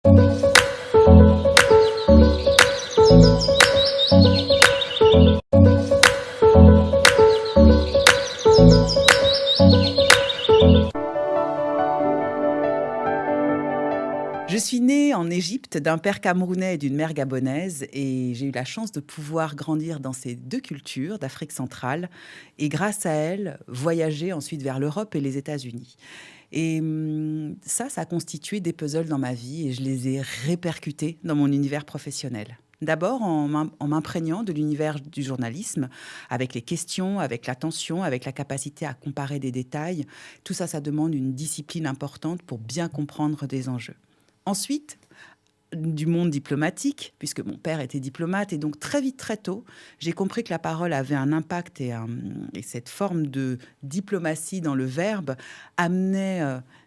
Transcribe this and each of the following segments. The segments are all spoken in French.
Je suis née en Égypte d'un père camerounais et d'une mère gabonaise et j'ai eu la chance de pouvoir grandir dans ces deux cultures d'Afrique centrale et grâce à elles, voyager ensuite vers l'Europe et les États-Unis. Et ça a constitué des puzzles dans ma vie et je les ai répercutés dans mon univers professionnel. D'abord en m'imprégnant de l'univers du journalisme, avec les questions, avec l'attention, avec la capacité à comparer des détails. Tout ça, ça demande une discipline importante pour bien comprendre des enjeux. Ensuite, du monde diplomatique, puisque mon père était diplomate, et donc très vite, très tôt, j'ai compris que la parole avait un impact et cette forme de diplomatie dans le verbe amenait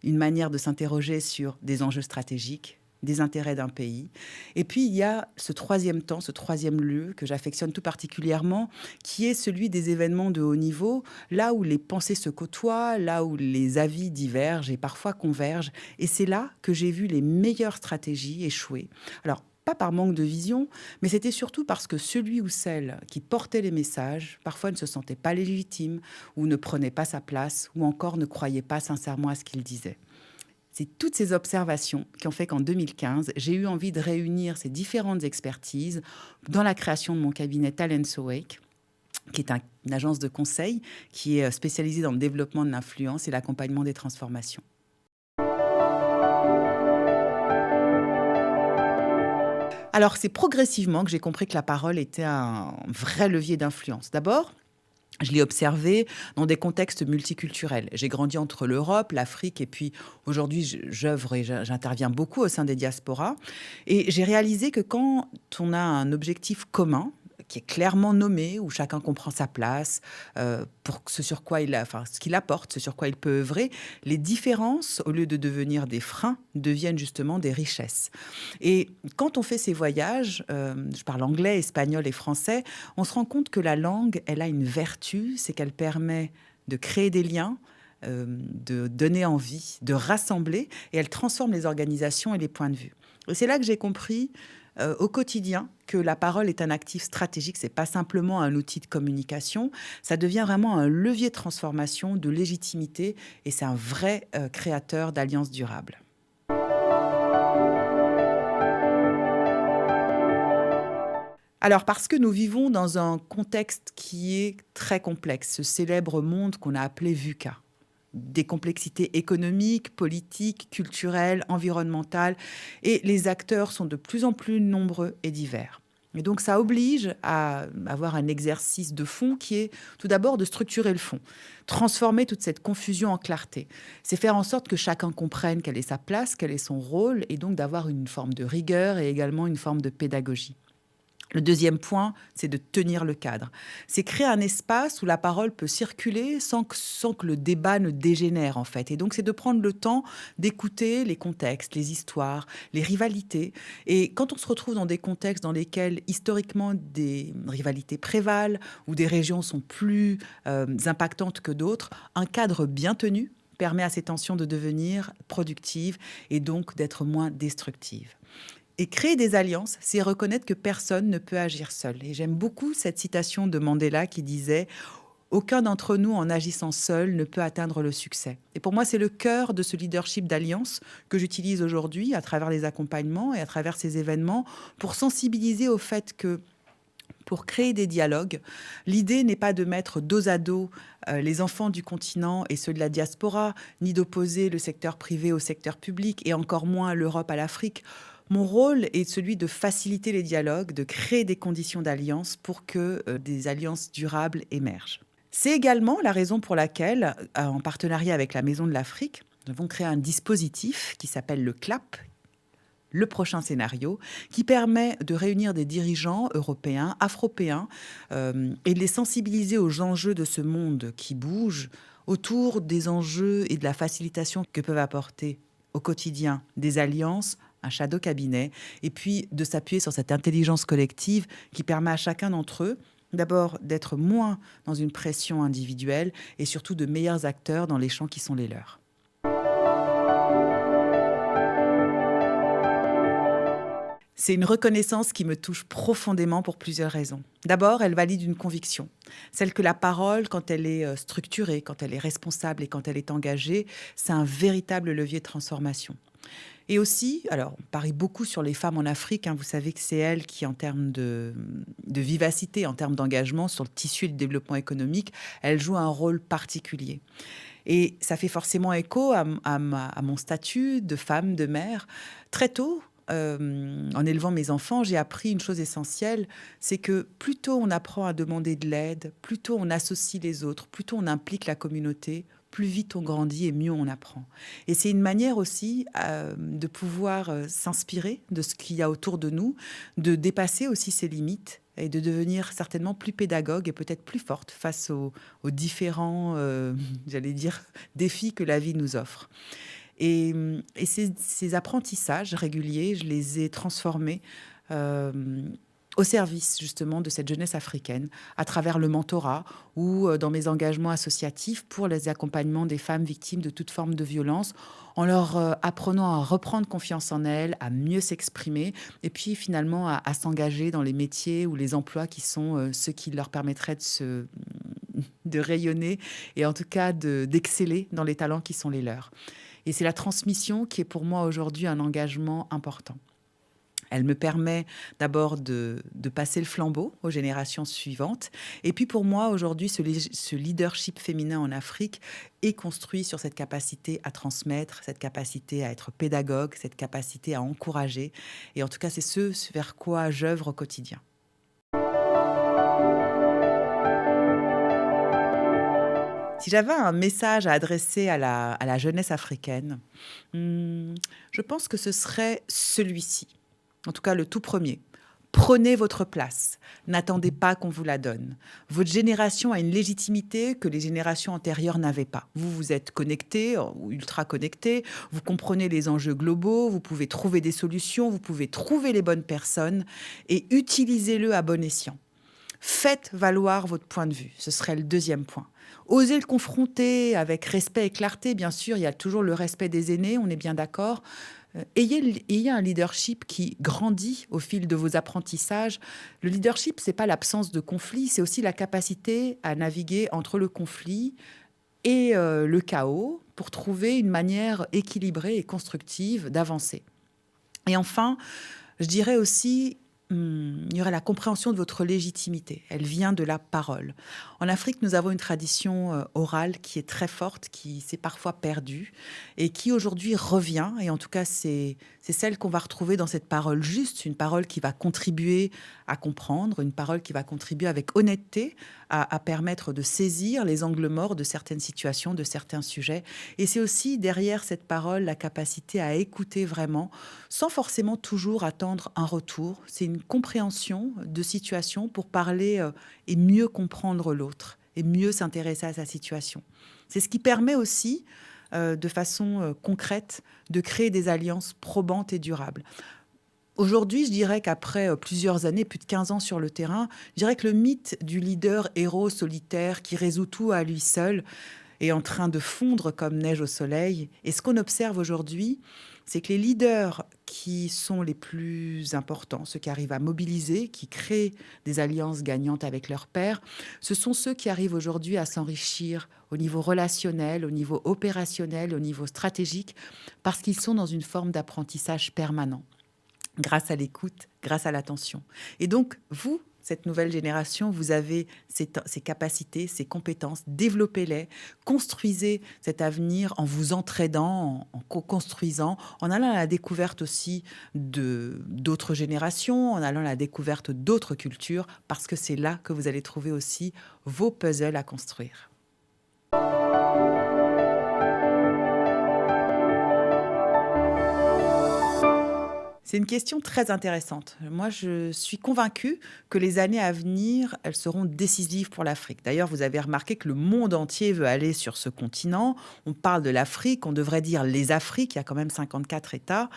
une manière de s'interroger sur des enjeux stratégiques, des intérêts d'un pays. Et puis, il y a ce troisième temps, ce troisième lieu que j'affectionne tout particulièrement, qui est celui des événements de haut niveau, là où les pensées se côtoient, là où les avis divergent et parfois convergent. Et c'est là que j'ai vu les meilleures stratégies échouer. Alors, pas par manque de vision, mais c'était surtout parce que celui ou celle qui portait les messages, parfois ne se sentait pas légitime, ou ne prenait pas sa place, ou encore ne croyait pas sincèrement à ce qu'il disait. C'est toutes ces observations qui ont fait qu'en 2015, j'ai eu envie de réunir ces différentes expertises dans la création de mon cabinet Talents Awake, qui est une agence de conseil qui est spécialisée dans le développement de l'influence et l'accompagnement des transformations. Alors, c'est progressivement que j'ai compris que la parole était un vrai levier d'influence. D'abord, je l'ai observé dans des contextes multiculturels. J'ai grandi entre l'Europe, l'Afrique, et puis aujourd'hui, j'œuvre et j'interviens beaucoup au sein des diasporas. Et j'ai réalisé que quand on a un objectif commun, qui est clairement nommé, où chacun comprend sa place, pour ce sur quoi ce qu'il apporte, ce sur quoi il peut œuvrer, les différences, au lieu de devenir des freins, deviennent justement des richesses. Et quand on fait ces voyages, je parle anglais, espagnol et français, on se rend compte que la langue, elle a une vertu, c'est qu'elle permet de créer des liens, de donner envie, de rassembler, et elle transforme les organisations et les points de vue. Et c'est là que j'ai compris au quotidien que la parole est un actif stratégique, c'est pas simplement un outil de communication, ça devient vraiment un levier de transformation, de légitimité, et c'est un vrai créateur d'alliances durables. Alors, parce que nous vivons dans un contexte qui est très complexe, ce célèbre monde qu'on a appelé VUCA. Des complexités économiques, politiques, culturelles, environnementales, et les acteurs sont de plus en plus nombreux et divers. Et donc, ça oblige à avoir un exercice de fond qui est tout d'abord de structurer le fond, transformer toute cette confusion en clarté. C'est faire en sorte que chacun comprenne quelle est sa place, quel est son rôle, et donc d'avoir une forme de rigueur et également une forme de pédagogie. Le deuxième point, c'est de tenir le cadre. C'est créer un espace où la parole peut circuler sans que le débat ne dégénère, en fait. Et donc, c'est de prendre le temps d'écouter les contextes, les histoires, les rivalités. Et quand on se retrouve dans des contextes dans lesquels, historiquement, des rivalités prévalent, ou des régions sont plus impactantes que d'autres, un cadre bien tenu permet à ces tensions de devenir productives et donc d'être moins destructives. Et créer des alliances, c'est reconnaître que personne ne peut agir seul. Et j'aime beaucoup cette citation de Mandela qui disait « Aucun d'entre nous, en agissant seul, ne peut atteindre le succès ». Et pour moi, c'est le cœur de ce leadership d'alliance que j'utilise aujourd'hui à travers les accompagnements et à travers ces événements pour sensibiliser au fait que pour créer des dialogues, l'idée n'est pas de mettre dos à dos les enfants du continent et ceux de la diaspora, ni d'opposer le secteur privé au secteur public, et encore moins l'Europe à l'Afrique. Mon rôle est celui de faciliter les dialogues, de créer des conditions d'alliance pour que des alliances durables émergent. C'est également la raison pour laquelle, en partenariat avec la Maison de l'Afrique, nous avons créé un dispositif qui s'appelle le CLAP, le prochain scénario, qui permet de réunir des dirigeants européens, afropéens, et de les sensibiliser aux enjeux de ce monde qui bouge, autour des enjeux et de la facilitation que peuvent apporter au quotidien des alliances, un shadow cabinet, et puis de s'appuyer sur cette intelligence collective qui permet à chacun d'entre eux, d'abord d'être moins dans une pression individuelle et surtout de meilleurs acteurs dans les champs qui sont les leurs. C'est une reconnaissance qui me touche profondément pour plusieurs raisons. D'abord, elle valide une conviction, celle que la parole, quand elle est structurée, quand elle est responsable et quand elle est engagée, c'est un véritable levier de transformation. Et aussi, alors on parie beaucoup sur les femmes en Afrique, hein, vous savez que c'est elles qui, en termes de vivacité, en termes d'engagement sur le tissu et le développement économique, elles jouent un rôle particulier. Et ça fait forcément écho à mon statut de femme, de mère. Très tôt, en élevant mes enfants, j'ai appris une chose essentielle, c'est que plus tôt on apprend à demander de l'aide, plus tôt on associe les autres, plus tôt on implique la communauté, plus vite on grandit et mieux on apprend. Et c'est une manière aussi de pouvoir s'inspirer de ce qu'il y a autour de nous, de dépasser aussi ses limites et de devenir certainement plus pédagogue et peut-être plus forte face aux différents, j'allais dire, défis que la vie nous offre. Et ces apprentissages réguliers, je les ai transformés euh, au service justement de cette jeunesse africaine, à travers le mentorat ou dans mes engagements associatifs pour les accompagnements des femmes victimes de toute forme de violence, en leur apprenant à reprendre confiance en elles, à mieux s'exprimer, et puis finalement à s'engager dans les métiers ou les emplois qui sont ceux qui leur permettraient de rayonner et en tout cas d'exceller dans les talents qui sont les leurs. Et c'est la transmission qui est pour moi aujourd'hui un engagement important. Elle me permet d'abord de passer le flambeau aux générations suivantes. Et puis pour moi, aujourd'hui, ce leadership féminin en Afrique est construit sur cette capacité à transmettre, cette capacité à être pédagogue, cette capacité à encourager. Et en tout cas, c'est ce vers quoi j'œuvre au quotidien. Si j'avais un message à adresser à la jeunesse africaine, je pense que ce serait celui-ci. En tout cas, le tout premier. Prenez votre place. N'attendez pas qu'on vous la donne. Votre génération a une légitimité que les générations antérieures n'avaient pas. Vous, vous êtes connectés ou ultra connectés. Vous comprenez les enjeux globaux. Vous pouvez trouver des solutions. Vous pouvez trouver les bonnes personnes et utilisez-le à bon escient. Faites valoir votre point de vue. Ce serait le deuxième point. Osez le confronter avec respect et clarté. Bien sûr, il y a toujours le respect des aînés, on est bien d'accord. Ayez un leadership qui grandit au fil de vos apprentissages. Le leadership, c'est pas l'absence de conflit, c'est aussi la capacité à naviguer entre le conflit et le chaos pour trouver une manière équilibrée et constructive d'avancer. Et enfin, je dirais aussi, il y aurait la compréhension de votre légitimité. Elle vient de la parole. En Afrique, nous avons une tradition orale qui est très forte, qui s'est parfois perdue et qui aujourd'hui revient. Et en tout cas, c'est celle qu'on va retrouver dans cette parole juste, une parole qui va contribuer à comprendre, une parole qui va contribuer avec honnêteté à permettre de saisir les angles morts de certaines situations, de certains sujets. Et c'est aussi derrière cette parole la capacité à écouter vraiment, sans forcément toujours attendre un retour. C'est une compréhension de situation pour parler et mieux comprendre l'autre et mieux s'intéresser à sa situation. C'est ce qui permet aussi, de façon concrète, de créer des alliances probantes et durables. Aujourd'hui, je dirais qu'après plusieurs années, plus de 15 ans sur le terrain, je dirais que le mythe du leader héros solitaire qui résout tout à lui seul est en train de fondre comme neige au soleil. Et ce qu'on observe aujourd'hui, c'est que les leaders qui sont les plus importants, ceux qui arrivent à mobiliser, qui créent des alliances gagnantes avec leurs pairs, ce sont ceux qui arrivent aujourd'hui à s'enrichir au niveau relationnel, au niveau opérationnel, au niveau stratégique, parce qu'ils sont dans une forme d'apprentissage permanent, grâce à l'écoute, grâce à l'attention. Et donc, vous, cette nouvelle génération, vous avez ces capacités, ces compétences, développez-les, construisez cet avenir en vous entraidant, en co-construisant, en allant à la découverte aussi d'autres générations, en allant à la découverte d'autres cultures, parce que c'est là que vous allez trouver aussi vos puzzles à construire. C'est une question très intéressante. Moi, je suis convaincue que les années à venir, elles seront décisives pour l'Afrique. D'ailleurs, vous avez remarqué que le monde entier veut aller sur ce continent. On parle de l'Afrique, on devrait dire les Afriques, il y a quand même 54 États.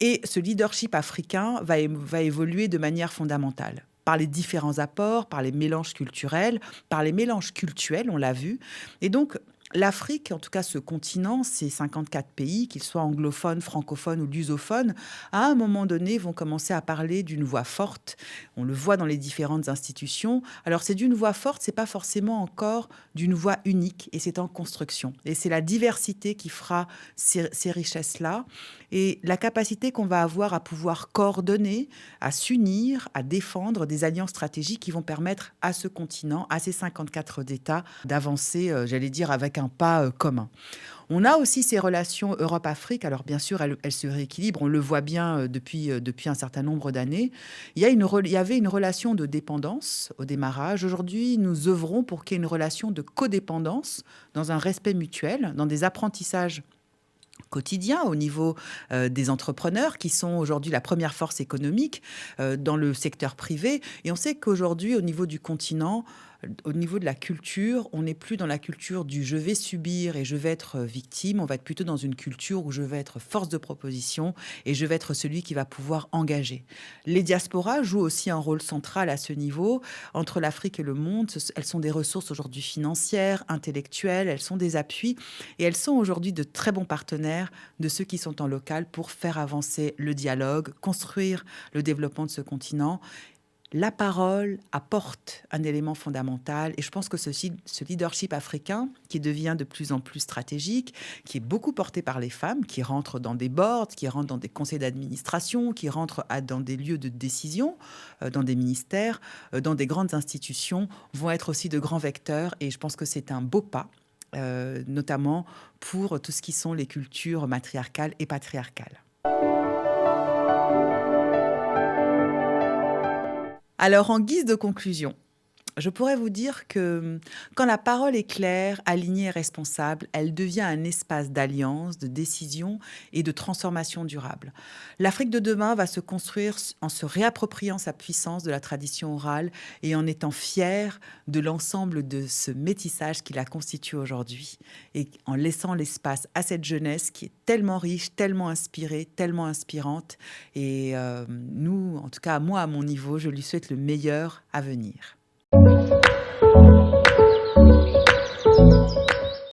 Et ce leadership africain va évoluer de manière fondamentale, par les différents apports, par les mélanges culturels, par les mélanges cultuels, on l'a vu. Et donc, L'Afrique, en tout cas ce continent, ces 54 pays, qu'ils soient anglophones, francophones ou lusophones, à un moment donné vont commencer à parler d'une voix forte. On le voit dans les différentes institutions. Alors c'est d'une voix forte, c'est pas forcément encore d'une voix unique et c'est en construction. Et c'est la diversité qui fera ces richesses-là et la capacité qu'on va avoir à pouvoir coordonner, à s'unir, à défendre des alliances stratégiques qui vont permettre à ce continent, à ces 54 États, d'avancer, j'allais dire, avec un pas commun. On a aussi ces relations Europe-Afrique. Alors, bien sûr, elles se rééquilibrent. On le voit bien depuis un certain nombre d'années. Il y avait une relation de dépendance au démarrage. Aujourd'hui, nous œuvrons pour qu'il y ait une relation de codépendance dans un respect mutuel, dans des apprentissages quotidien au niveau des entrepreneurs qui sont aujourd'hui la première force économique dans le secteur privé. Et on sait qu'aujourd'hui, au niveau du continent, au niveau de la culture, on n'est plus dans la culture du je vais subir et je vais être victime. On va être plutôt dans une culture où je vais être force de proposition et je vais être celui qui va pouvoir engager. Les diasporas jouent aussi un rôle central à ce niveau. Entre l'Afrique et le monde, elles sont des ressources aujourd'hui financières, intellectuelles, elles sont des appuis et elles sont aujourd'hui de très bons partenaires de ceux qui sont en local pour faire avancer le dialogue, construire le développement de ce continent. La parole apporte un élément fondamental et je pense que ce leadership africain qui devient de plus en plus stratégique, qui est beaucoup porté par les femmes, qui rentrent dans des boards, qui rentrent dans des conseils d'administration, qui rentrent dans des lieux de décision, dans des ministères, dans des grandes institutions, vont être aussi de grands vecteurs et je pense que c'est un beau pas, notamment pour tout ce qui sont les cultures matriarcales et patriarcales. Alors, en guise de conclusion, je pourrais vous dire que quand la parole est claire, alignée et responsable, elle devient un espace d'alliance, de décision et de transformation durable. L'Afrique de demain va se construire en se réappropriant sa puissance de la tradition orale et en étant fière de l'ensemble de ce métissage qui la constitue aujourd'hui et en laissant l'espace à cette jeunesse qui est tellement riche, tellement inspirée, tellement inspirante. Et nous, en tout cas moi à mon niveau, je lui souhaite le meilleur à venir.